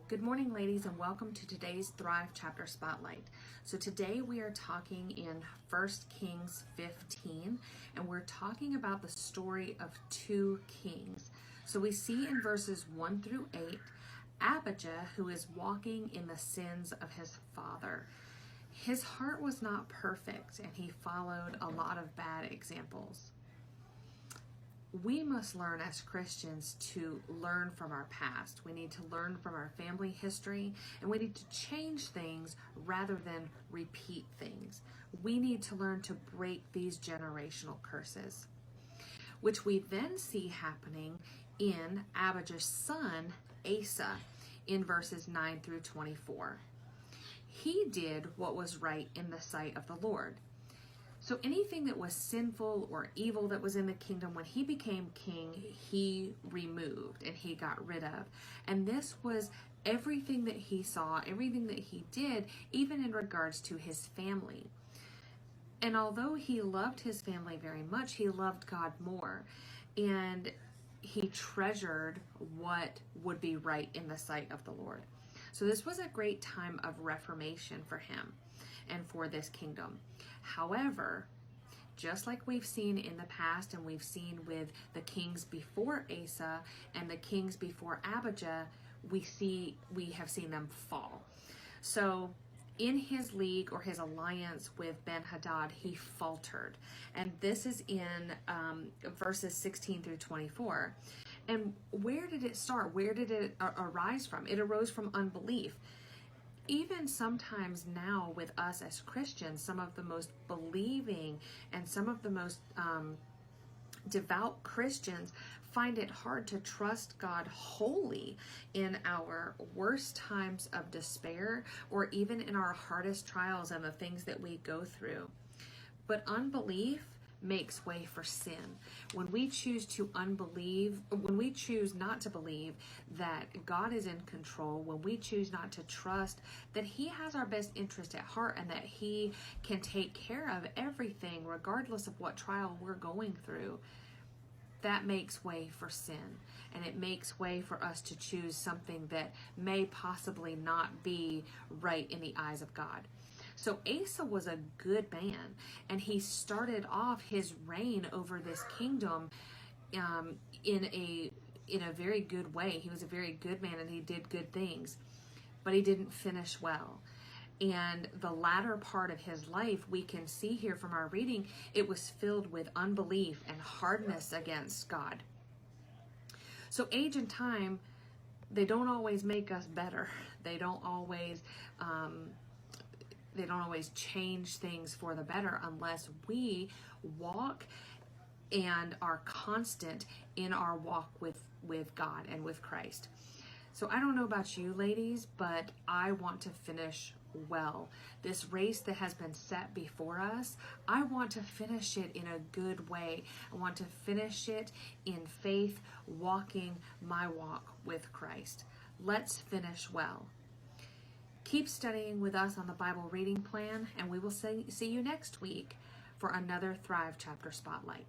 Good morning, ladies, and welcome to today's Thrive Chapter Spotlight. So today we are talking in 1 Kings 15, and we're talking about the story of two kings. So we see in verses 1 through 8, Abijah, who is walking in the sins of his father. His heart was not perfect, and he followed a lot of bad examples. We must learn as Christians to learn from our past. We need to learn from our family history, and we need to change things rather than repeat things. We need to learn to break these generational curses, which we then see happening in Abijah's son, Asa, in verses 9 through 24. He did what was right in the sight of the Lord. So anything that was sinful or evil that was in the kingdom, when he became king, he removed and he got rid of. And this was everything that he saw, everything that he did, even in regards to his family. And although he loved his family very much, he loved God more. And he treasured what would be right in the sight of the Lord. So this was a great time of reformation for him and for this kingdom. However, just like we've seen in the past and we've seen with the kings before Asa and the kings before Abijah, we have seen them fall. So in his league or his alliance with Ben-Hadad, he faltered. And this is in verses 16 through 24. And where did it start? Where did it arise from? It arose from unbelief. Even sometimes now with us as Christians, some of the most believing and some of the most devout Christians find it hard to trust God wholly in our worst times of despair or even in our hardest trials and the things that we go through. But unbelief makes way for sin. When we choose when we choose not to believe that God is in control, when we choose not to trust that he has our best interest at heart and that he can take care of everything regardless of what trial we're going through, that makes way for sin, and it makes way for us to choose something that may possibly not be right in the eyes of God. So Asa was a good man, and he started off his reign over this kingdom in a very good way. He was a very good man, and he did good things, but he didn't finish well. And the latter part of his life, we can see here from our reading, it was filled with unbelief and hardness against God. So age and time, they don't always make us better. They don't always change things for the better unless we walk and are constant in our walk with God and with Christ. So I don't know about you ladies, but I want to finish well. This race that has been set before us, I want to finish it in a good way. I want to finish it in faith, walking my walk with Christ. Let's finish well. Keep studying with us on the Bible reading plan, and we will see you next week for another Thrive Chapter Spotlight.